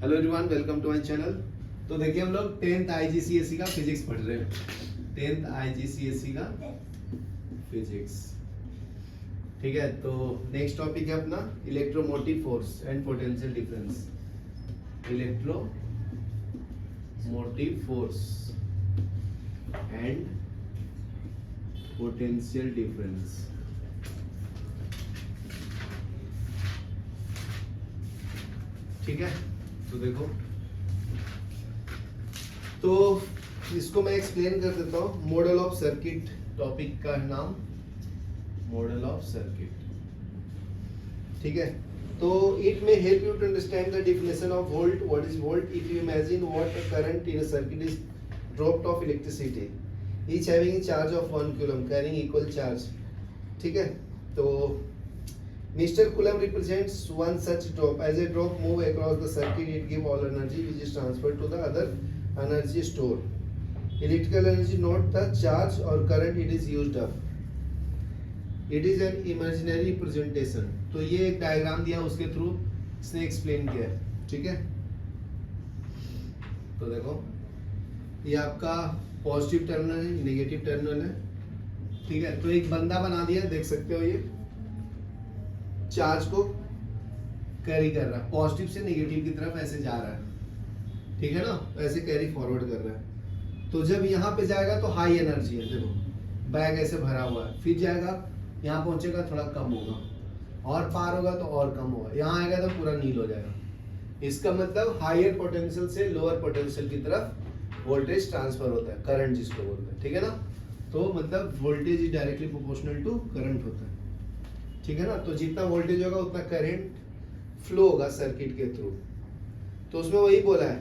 Hello everyone, welcome to my channel. तो देखिए हम लोग 10th IGCSE का फिजिक्स पढ़ रहे हैं। 10th IGCSE का फिजिक्स, ठीक है। तो नेक्स्ट टॉपिक है अपना electromotive force and potential difference. Electromotive force and potential difference. ठीक है, तो देखो, तो इसको मैं एक्सप्लेन कर देता हूँ। मॉडल ऑफ सर्किट टॉपिक का नाम मॉडल ऑफ सर्किट, ठीक है। तो it may help you to understand the definition of volt. What is volt? If you imagine what a current in a circuit is dropped of electricity each having charge of 1 coulomb carrying equal charge, ठीक है। तो Mr. Coulomb represents one such drop. As a drop move across the circuit, it gives all energy which is transferred to the other energy store. Electrical energy, not the charge or current it is used up. It is an imaginary representation. तो ये एक diagram दिया, उसके through इसने explain किया है, ठीक है। तो देखो, ये आपका पॉजिटिव टर्मिनल है, नेगेटिव टर्मिनल है, ठीक है। तो एक बंदा बना दिया, देख सकते हो, ये चार्ज को कैरी कर रहा है, पॉजिटिव से नेगेटिव की तरफ ऐसे जा रहा है, ठीक है ना, ऐसे कैरी फॉरवर्ड कर रहा है। तो जब यहाँ पे जाएगा तो हाई एनर्जी है, देखो बैग ऐसे भरा हुआ है, फिर जाएगा यहाँ पहुंचेगा थोड़ा कम होगा, और पार होगा तो और कम होगा, यहाँ आएगा तो पूरा नील हो जाएगा। इसका मतलब हायर पोटेंशियल से लोअर पोटेंशियल की तरफ वोल्टेज ट्रांसफर होता है, करंट जिसको बोलते हैं, ठीक है ना। तो मतलब voltage is directly proportional to current होता है, ठीक है ना। तो जितना वोल्टेज होगा उतना करंट फ्लो होगा सर्किट के थ्रू। तो उसमें वही बोला है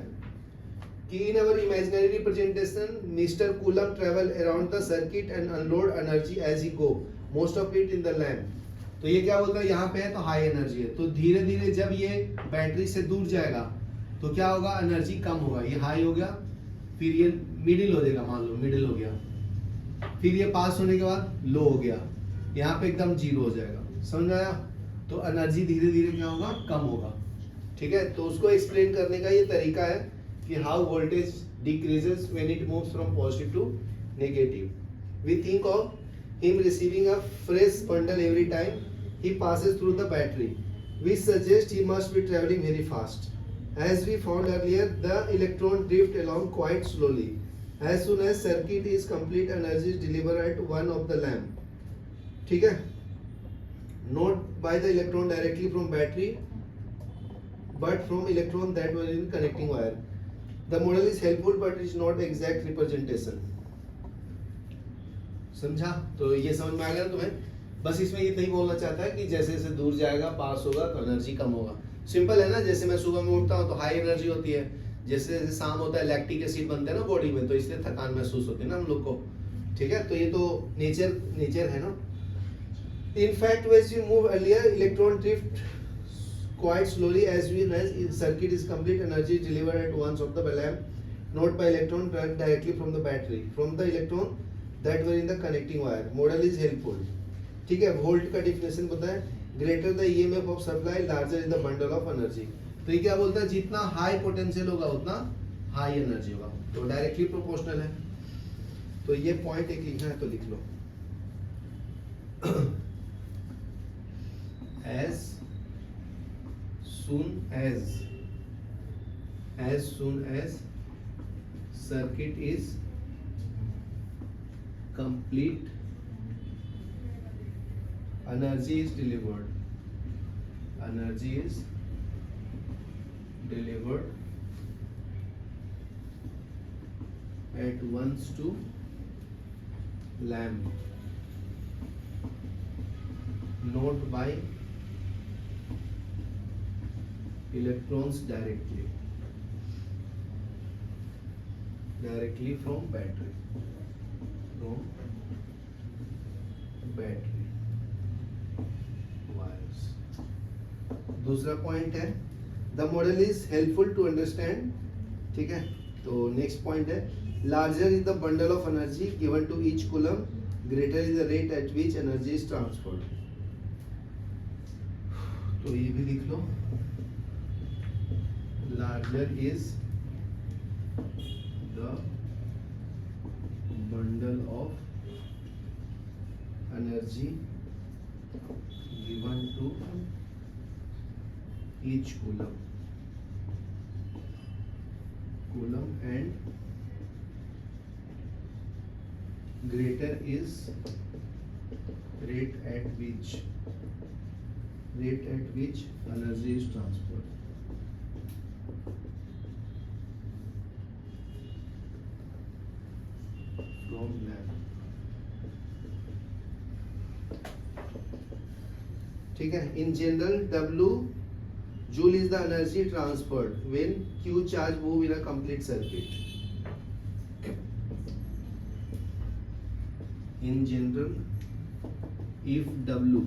कि in our imaginary representation mister Coulomb travel around the circuit and unload energy as he go, most of it in the lamp. तो ये क्या बोलता है, यहाँ पे है तो हाई एनर्जी है, तो धीरे धीरे जब ये बैटरी से दूर जाएगा तो क्या होगा, एनर्जी कम होगा। ये हाई हो गया, फिर ये मिडिल हो जाएगा, मान लो मिडिल हो गया, फिर ये पास होने के बाद लो हो गया, यहाँ पे एकदम जीरो हो जाएगा, समझ आया। तो एनर्जी धीरे धीरे क्या होगा, कम होगा, ठीक है। तो उसको एक्सप्लेन करने का ये तरीका है कि how voltage decreases when it moves from positive to negative. We think of him receiving a fresh bundle every time he passes through the battery, which suggests he must be traveling very fast. As we found earlier, the electron drift along quite slowly. As soon as circuit is complete, energy is delivered at one of the lamp, ठीक है, not by the electron directly from battery but from electron that were in connecting wire. The model is helpful but it is not exact representation. समझा? तो ये समझ में आ गया तुम्हें? बस इसमें ये नहीं बोलना चाहता है कि जैसे जैसे दूर जाएगा, पास होगा तो एनर्जी कम होगा। सिंपल है ना, जैसे मैं सुबह में उठता हूँ तो हाई एनर्जी होती है, जैसे जैसे शाम होता है लैक्टिक एसिड बनते हैं ना बॉडी में, तो इसलिए थकान महसूस होती है ना हम लोग को, ठीक है। तो ये तो नेचर है ना। In fact, as we move earlier, electron drift quite slowly as circuit is complete. Energy is delivered at once of the lamp, not by electron directly from the battery, from the electron that were in the connecting wire. Model is helpful, ठीक है। Volt का definition पता है, greater the EMF of supply larger is the bundle of energy. तो ये क्या बोलता है, जितना हाई पोटेंशियल होगा उतना हाई एनर्जी होगा, तो डायरेक्टली प्रोपोर्शनल है। तो ये पॉइंट एक लिखना है तो लिख लो। as soon as circuit is complete, energy is delivered at once to lamp, not by electrons directly from battery wires। दूसरा पॉइंट है, the model is helpful to understand, ठीक है। तो नेक्स्ट पॉइंट है, larger is the bundle of energy given to each coulomb, greater is the rate at which energy is transferred. तो ये भी लिख लो, larger is the bundle of energy given to each coulomb and greater is rate at which energy is transferred. From lab. ठीक है. In general, W joule is the energy transferred when Q charge move in a complete circuit. In general, if W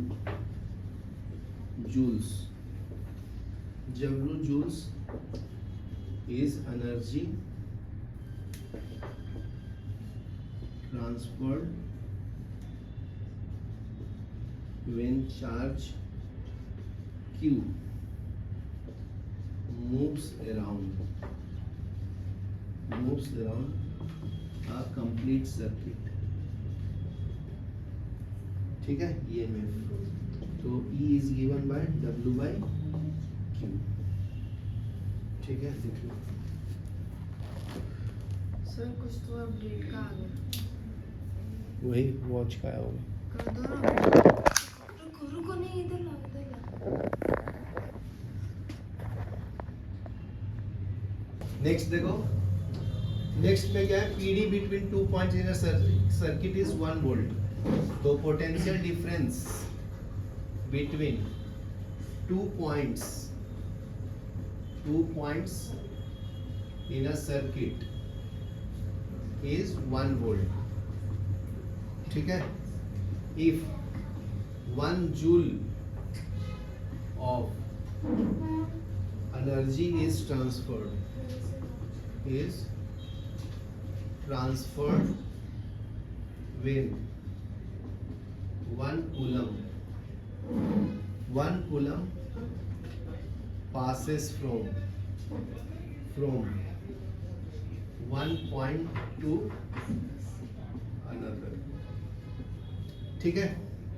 joules is energy transferred when charge Q moves around a complete circuit. ठीक है. EMF तो E is given by W by Q. ठीक है. देख लो sir कुछ तो update का आ गया. वही वॉच का आया होगा. कर दो ना. रुको नहीं इधर ला. नेक्स्ट देखो. नेक्स्ट में क्या है. PD between 2 points in a circuit is 1 volt. तो potential difference between 2 points in a circuit is 1 volt. ठीक है. If 1 joule of energy is transferred when 1 coulomb passes from one point to another. ठीक है.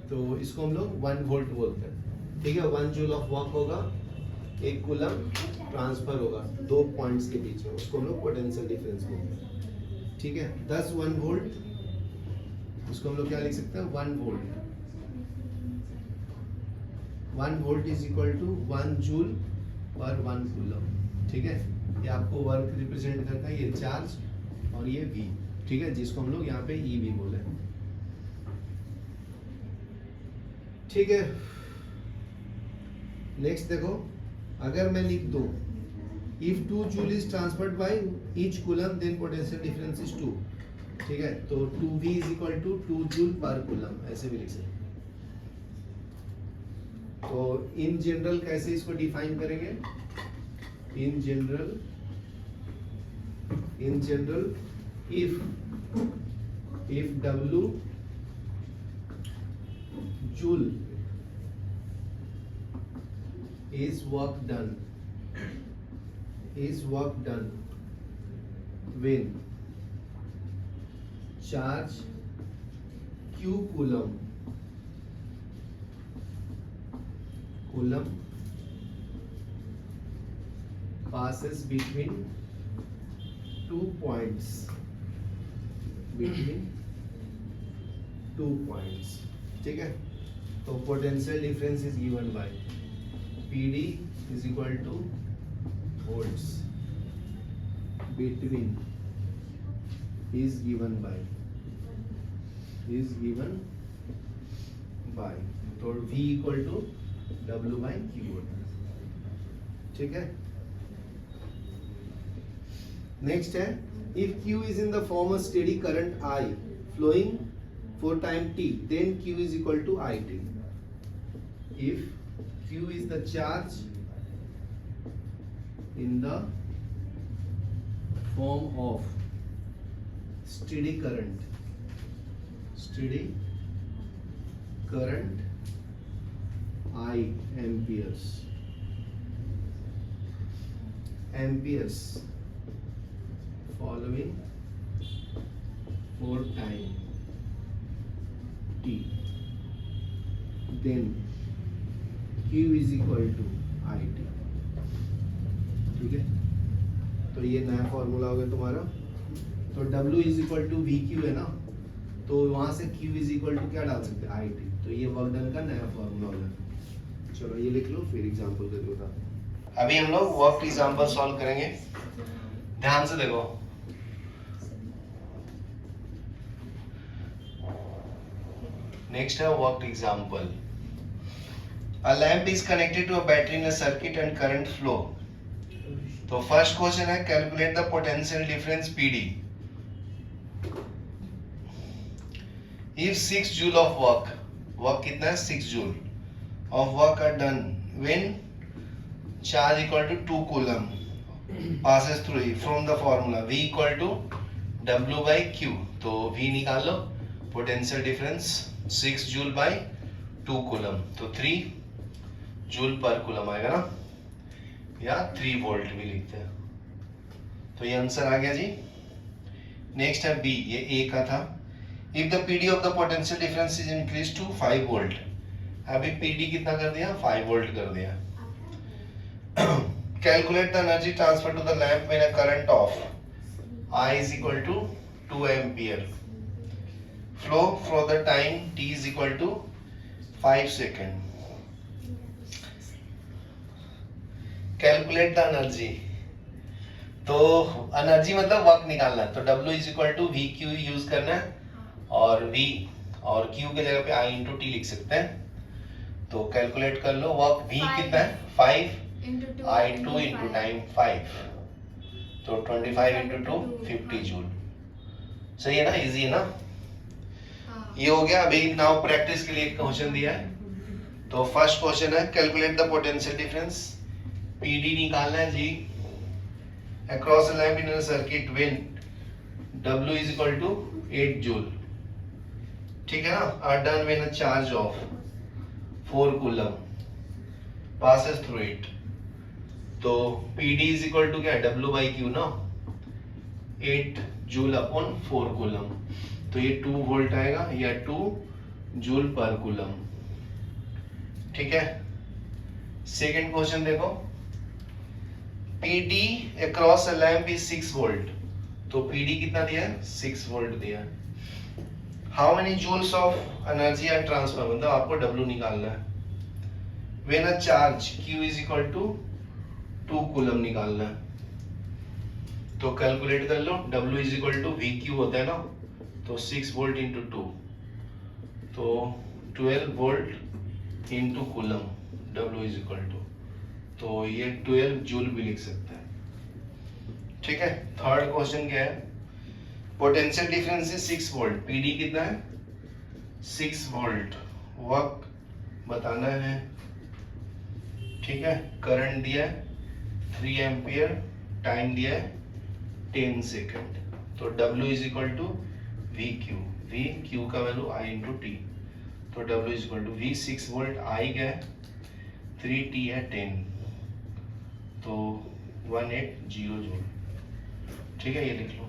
तो इसको हम लोग 1 volt बोलते हैं. ठीक है. 1 जूल ऑफ वर्क होगा, 1 कूलम ट्रांसफर होगा 2 पॉइंट्स के बीच में, उसको हम लोग पोटेंशियल डिफरेंस बोलते हैं. ठीक है. 10 1 वोल्ट, उसको हम लोग क्या लिख सकते हैं. 1 volt. 1 volt is equal to 1 joule per 1 coulomb. ठीक है. ये आपको वर्क रिप्रेजेंट करता है, ये चार्ज और ये V. ठीक है. जिसको हम लोग यहाँ पे EV बोले. ठीक है. नेक्स्ट देखो. अगर मैं लिख दूं if 2 joule is transferred by each coulomb then potential difference is 2. ठीक है. तो 2V is equal to 2 joule per coulomb, ऐसे भी लिख सकते हैं. तो इन जनरल कैसे इसको डिफाइन करेंगे. In general if W joule is work done when charge Q coulomb passes between 2 points. ठीक है. तो potential difference is given by PD is equal to volts between is given by तो V equal to W by Q. ठीक है. Next है if Q is in the form of steady current I flowing for time t, then Q is equal to IT. If Q is the charge in the form of steady current I amperes amperes following for time t, then q is equal to it. ठीक है, तो ये नया formula हो गया तुम्हारा। तो W is equal to V Q है ना, तो वहां से Q इज इक्वल टू क्या डाल सकते हैं, IT। तो ये वर्क डन का नया फॉर्मूला हो गया। चलो ये लिख लो, फिर एग्जांपल करके बता। अभी हम लोग वर्क एग्जांपल सॉल्व करेंगे, ध्यान से देखो। नेक्स्ट है work example. A lamp is connected to a battery in a circuit and current flow. तो फर्स्ट क्वेश्चन है calculate the potential difference PD if 6 joule of work कितना है, 6 joule of work are done when charge equal to 2 coulomb passes through it from the formula V equal to W by Q। तो V निकाल लो, potential difference 6 joule by 2 coulomb, तो 3 joule पर coulomb आएगा ना, या 3 वोल्ट भी लिखते हैं। तो ये आंसर आ गया जी। नेक्स्ट है बी, ये ए का था। If the PD of the potential difference is increase to 5 volt, अभी पीडी कितना कर दिया, 5 वोल्ट कर दिया। Calculate the energy transfer to the lamp when a current of I is equal to 2 ampere, flow for the time t is equal to 5 second। Calculate the energy, तो energy मतलब work निकालना है, तो W is equal to V Q use करना है, और V और Q के जगह पे I इंटू टी लिख सकते हैं। तो कैलकुलेट कर लो, वर्क V कितना है, 5 I2 इंटू टाइम 5, तो 25 इंटू 2 50 जूल। सही है ना, इजी है ना। ये हो गया। अभी नाउ प्रैक्टिस के लिए एक क्वेश्चन दिया है। तो फर्स्ट क्वेश्चन है calculate the potential difference, PD निकालना है जी, across a lamp in a circuit when W is equal to 8 joule, ठीक है ना, are done when a charge of 4 coulomb passes through it। तो PD इज इक्वल टू क्या है, W by Q ना, 8 जूल अपॉन 4 कूलम, तो ये 2 volt आएगा या 2 जूल पर कूलम, ठीक है। सेकंड क्वेश्चन देखो, PD across a lamp is 6 volt, तो PD कितना दिया है, 6 वोल्ट दिया है। How many joules of energy are transfer, मतलब आपको W निकालना है। When a charge Q is equal to 2 coulomb निकालना है। तो कैलकुलेट कर लो, W is equal to V Q होता है ना, तो 6 वोल्ट इंटू 2, तो 12 volt into coulomb, W is equal to, तो ये 12 जूल भी लिख सकते हैं, ठीक है। थर्ड क्वेश्चन क्या है, पोटेंशियल डिफरेंस है 6 वोल्ट, पीडी कितना है 6 वोल्ट, वर्क बताना है, ठीक है। करंट दिया है 3 एम्पियर, टाइम दिया है 10 सेकंड, तो W is equal to V Q, V Q का वैल्यू I इंटू टी, तो W is equal to V 6 volt, I क्या है 3T है 10, तो 180 जूल, ठीक है, ये लिख लो।